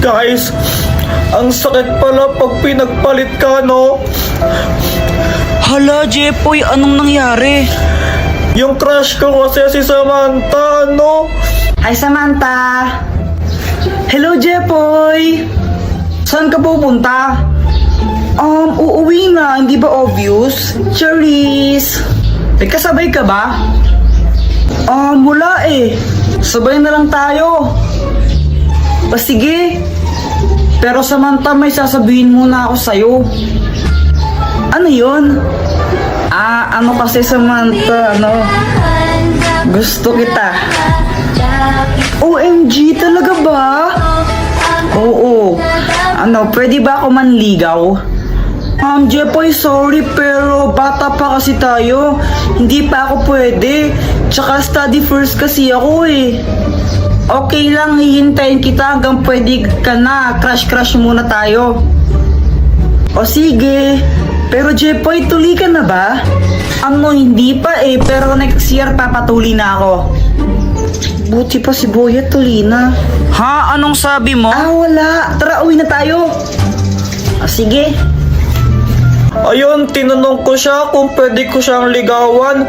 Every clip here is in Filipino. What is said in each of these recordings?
Guys, ang sakit pala pag pinagpalit ka, no? Hala, Jepoy, anong nangyari? Yung crush ko kasi si Samantha, no? Ay, Samantha! Hello, Jepoy! Saan ka pupunta? Uuwi na, hindi ba obvious? Charis! May kasabay ka ba? Wala eh. Sabay na lang tayo. O sige. Pero Samantha, may sasabihin muna ako sa'yo. Ano yun? Ano kasi Samantha, gusto kita. OMG, talaga ba? Oo. Pwede ba ako manligaw? Jepoy, sorry pero bata pa kasi tayo. Hindi pa ako pwede. Tsaka study first kasi ako eh. Okay lang, hihintayin kita hanggang pwede ka na. Crush muna tayo. O sige. Pero Jepoy, tuli ka na ba? Hindi pa eh. Pero next year papatuli na ako. Buti pa si Boya tuli na. Ha? Anong sabi mo? Wala. Tara, uwi na tayo. O sige. Ayun, tinanong ko siya kung pwede ko siyang ligawan.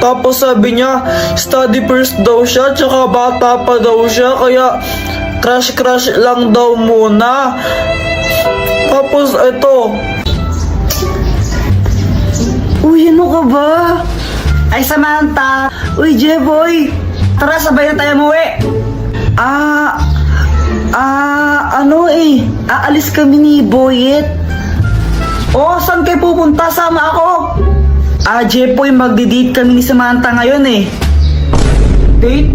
Tapos sabi niya, study first daw siya, tsaka bata pa daw siya, kaya crush lang daw muna. Tapos ito. Uy, ano ka ba? Ay, Samantha. Uy, Jeboy. Tara, sabay na tayo umuwi. Aalis kami ni Boyet. Saan kayo pupunta? Sama ako. Jepoy, magdi-date kami ni Samantha ngayon eh. Date?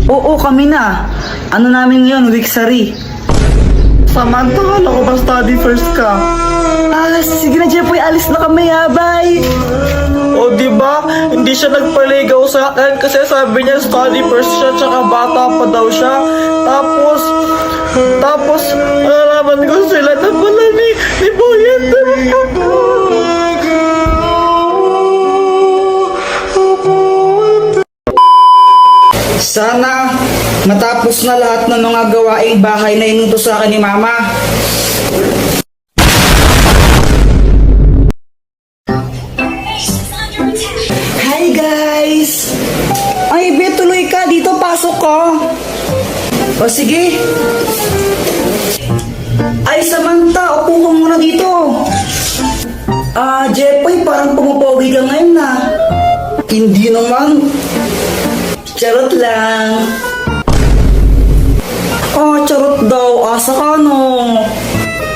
Oo, kami na. Ano namin yun? Wixary. Samantha, kala ko ba study first ka? Sige na Jepoy, alis na kami ha. Bye. O diba, hindi siya nagpaligaw sa akin kasi sabi niya study first siya, tsaka bata pa daw siya. Tapos, nalaman ko sila na pala ni Boyet. Sana matapos na lahat ng mga gawaing bahay na inutos sa akin ni Mama. Hi guys! Ay, Be, tuloy ka. Dito, pasok ka. O sige. Ay, Samantha, upo ka muna dito. Jepoy, parang pumupogi ka ngayon na. Hindi naman. Charot lang. Charot daw. Asa ka no?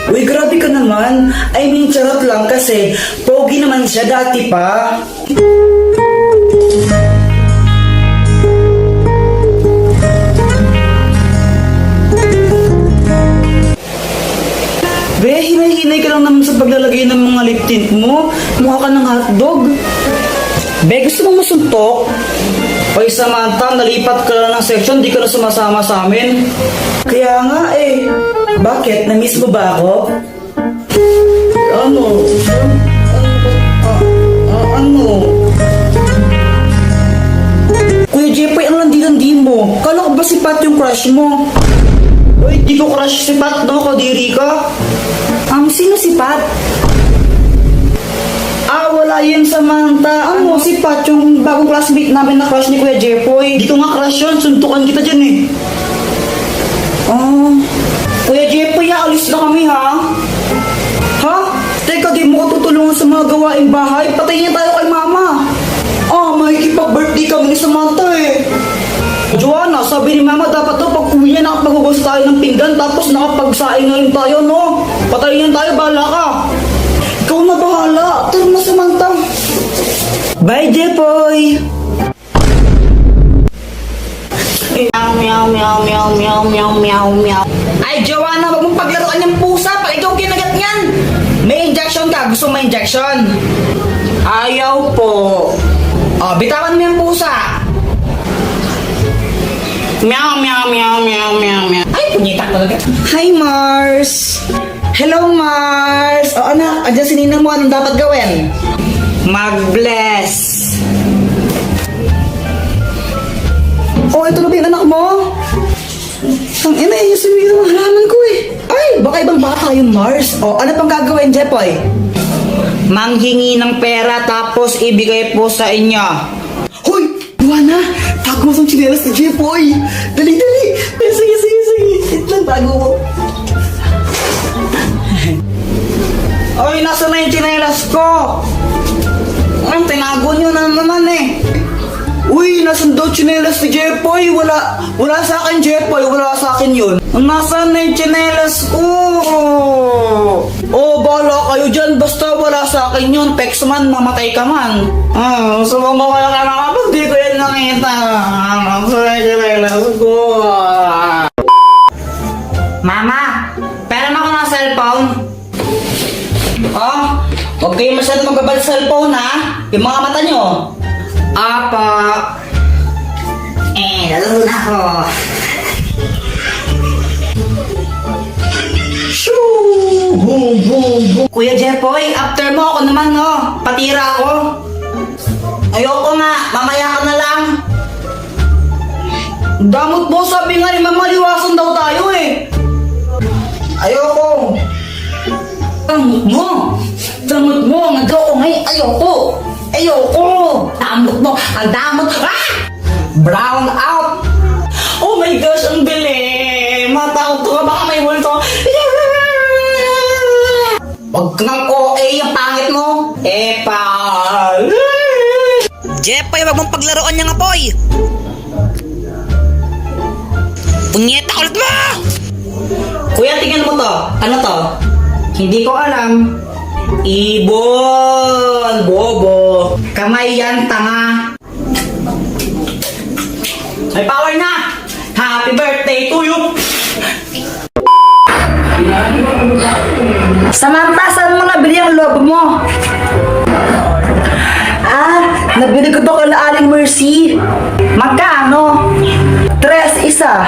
Uy, grabe ka naman. I mean, charot lang kasi pogi naman siya dati pa. Be, hinay-hinay ka lang naman sa paglalagay ng mga lip tint mo. Mukha ka ng hotdog. Be, gusto mo masuntok? Oy, Samantha, nalipat ka lang ng section, di ka na sumasama sa amin. Kaya nga eh. Bakit? Na-miss mo ba ako? Kuya Jepoy, ano landi mo? Kala ko ba si Pat yung crush mo? Uy, di ko crush si Pat, no? Kadiri ka. Sino si Pat? Wala yun, Samantha. Si Pat, yung bagong classmate namin na crush ni Kuya Jepoy. Di ko nga crush yun, suntukan kita dyan eh. Kuya Jepoy, alis na kami ha? Ha? Teka, di mo ko tutulungan sa mga gawaing bahay. Patayin tayo kay Mama. Makikipag-birthday kami ni Samantha eh. Joanna, sabi ni Mama dapat daw pag uwi niya nakapaghugas tayo ng pinggan tapos nakapagsaing na rin tayo, no? Patayin tayo, bahala ka. Ikaw na bahala. Tara na, Samantha. Bye, Jepoy. Meow, meow, meow, meow, meow, meow, meow. Ay, Joanna, wag mong paglaruan yung pusa. Pag ikaw kinagat niyan. May injection ka. Gusto mo may injection? Ayaw po. Bitawan mo yung pusa. Meow, meow, meow, meow, meow, meow. Ay, punyita talaga. Hi, Mars. Hello, Mars. Anak, andyan si Nina mo. Anong dapat gawin? Mag-bless. Ito na ba yung anak mo? Ang ina, ayusin mo yung halaman ko eh. ba tayong Mars? O, ano pang gagawin, Jepoy? Manghingi ng pera tapos ibigay po sa inyo. Hoy! Buwana! Tago mo sa chinelas ni Jepoy! Dali, dali! Sige. Ito lang, tago mo. Oy, nasa na yung chinelas ko? Ay, tinago nyo na naman eh. Uy, nasan daw chinelas ni Jepoy? Wala sa akin, Jepoy. Wala sa akin yun. Nasaan na yung chinelas ko? Oh, bahala kayo dyan. Basta wala sa akin yun. Pex man, mamatay ka man. Sumama ka na kapag di ko yan nakita. Nasaan na yung chinelas ko? Mama, pera mo ako ng cellphone. Oh, huwag kayo masyado magbabal sa cellphone ha. Yung mga mata nyo. Apa. Lalo na ako. Shoo! Boom, boom, boom. Kuya Jepoy, after mo ako naman no. Patira ako. Ayoko nga, mamaya ka na lang. Damot mo, sabi nga ni Mama, liwasan daw tayo eh. Ayoko. Damot mo, nag-o ngay, ayoko. Damot mo, ang damot. Brown out. Oh my gosh, ang bilis. Matakot ka, baka may multo. Huwag kang OA, yung pangit mo. Epal. Jepoy, wag mong paglaruan niyang apoy! Punyeta ulit mo! Kuya, tingnan mo to. Ano to? Hindi ko alam. Ibon! Bobo! Kamay yan, tanga! May power na! Happy birthday to you! Samantha, saan mo nabili ang lobo mo? Nabili ko to kay Aling Mercy. Magkano? 3 isa.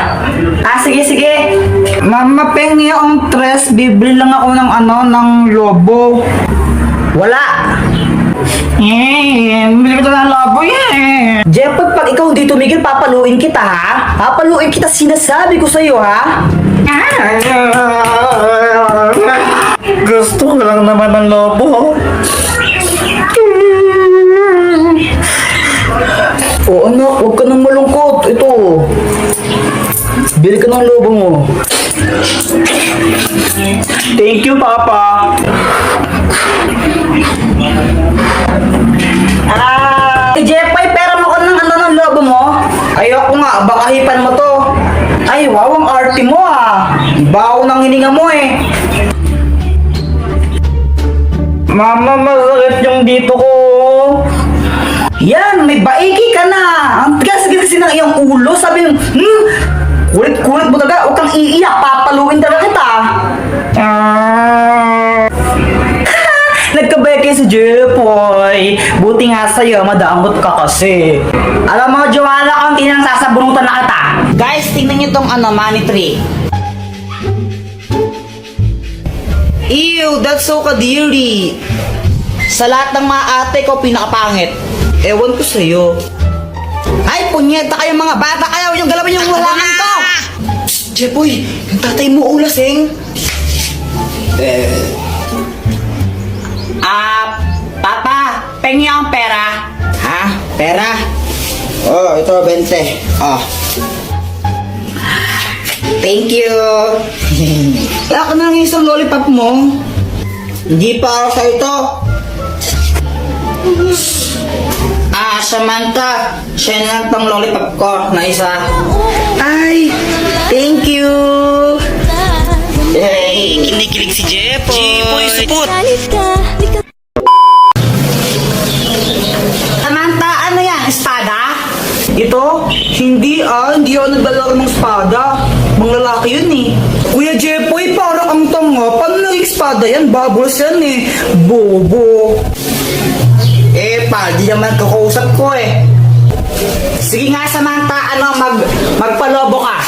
Sige. Mama, pengi ang 3. Bibili lang ako ng lobo. Wala. Bibili ko ng lobo Jeff, pag ikaw hindi tumigil, papaluin kita ha? Papaluin kita, sinasabi ko sa'yo ha? Gusto ko lang naman ng lobo. O anak, huwag ka nang malungkot. Ito. Bili ka ng lobo mo. Thank you, Papa. Jepoy, pera mo ka ng lobo mo? Ayoko nga, baka hipan mo to. Ay, wow, ang arte mo Baho ng hininga mo eh. Mama, masakit yung dito ko. Yan, may baiki ka na. Ang tigas kasi ng iyong ulo. Sabi mo, kulit-kulit mo talaga. Huwag kang iiyak. Papaluin talaga kita. Nagkabeke si Jepoy. Buti nga sa'yo, madamot ka kasi. Alam mo, Joanna, konti nang sasabunutan na kita. Guys, tingnan niyo tong money tree. Ew, that's so kadiri. Sa lahat ng mga ate ko, pinakapangit. Ewan ko sa'yo. Ay, punyeta kayo mga bata. Ayaw yung galawin yung halangan ko. Jepoy, yung tatay mo ulasing. Papa, pengi ang pera. Ha? Pera? Oh, ito, 20. Oh. Thank you. Wala ka na ng isang lollipop mo. Hindi para sa ito. Samantha, siya lang tong lollipop ko na isa. Ay, thank you. Hey, kinikilig si Jepoy! Jepoy, supot! Samantha, ano yan? Espada? Ito? Hindi ako naglalaro ng espada. Mga lalaki yun eh. Kuya Jepoy, parang ang tanga. Paano nag-espada yan? Bubbles yan eh. Bobo. Di naman kakausap ko eh. Sige nga, Samantha, magpalobo ka.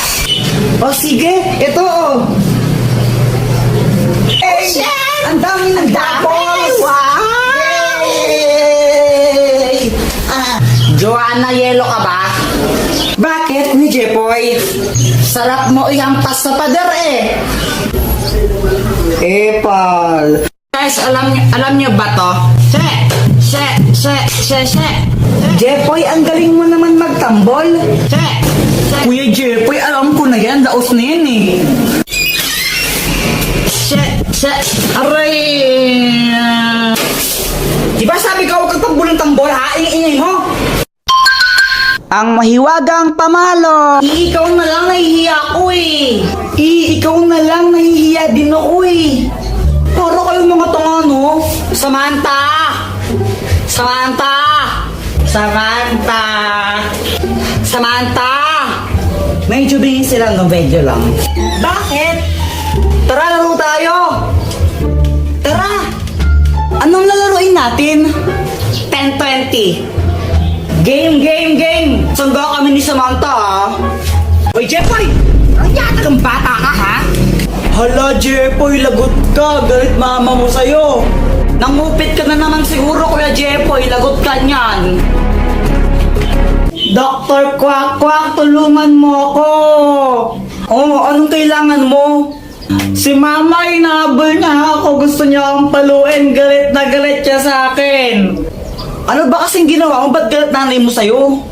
O sige, ito ang dami ng doubles. Wow! Yay! Joanna, yelo ka ba? Bakit, ni Jepoy? Sarap mo ihampas sa pader eh. Epal. Guys, alam niyo ba to? Jepoy, ang galing mo naman magtambol. Kuya Jepoy, alam ko na yan. Laos na yan eh. Aray! Diba sabi ka huwag kang tambol ng tambol ha? Ingay mo. Ang mahiwagang pamalo. Ikaw na lang nahihiya ko eh. Ikaw na lang, nahihiya din ako eh. Para kayong mga tanga, no? Samantha! Samantha! Samantha! Samantha! Medyo bingin sila, no? Medyo lang. Bakit? Tara, laro tayo! Tara! Anong lalaroin natin? 10-20. Game! Sangga kami ni Samantha, ah. Uy, Jeffoy! Ang yata kang bata ka, ha? Hala, Jepoy, lagot ka. Galit mama mo sa'yo. Nangupit ka na naman siguro, Kuya Jepoy. Lagot ka niyan. Dr. Kwak, tulungan mo ako. Oh, anong kailangan mo? Si mama, inahabol niya ako. Gusto niya akong paluin. Galit na galit siya sa akin. Ano ba kasing ginawa mo? Ba't galit nanay mo sa'yo?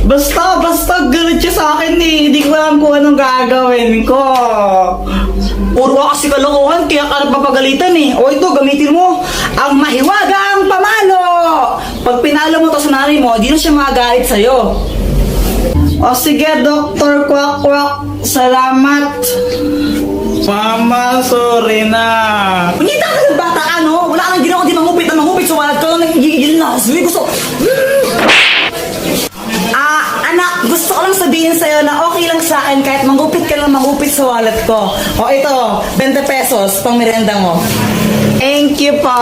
Basta galit siya sa akin eh. Hindi ko alam kung anong gagawin ko. Puro ka kasi kalokohan, kaya ka napapagalitan eh. O ito, gamitin mo ang mahiwagang pamalo. Pag pinalo mo to sa nanay mo, di na siya magalit sa'yo. O sige, Dr. Kwak, salamat. Mama, sorry na. Punyita ka ng bata ka, no? Wala ka nang ginawa, di mangupit. Sumalat ka lang, nagigil na. Sabi gusto. Anak, gusto ko lang sabihin sa'yo na okay lang sa akin kahit mangupit ka lang mangupit sa wallet ko. O ito, 20 pesos pang merenda mo. Thank you po.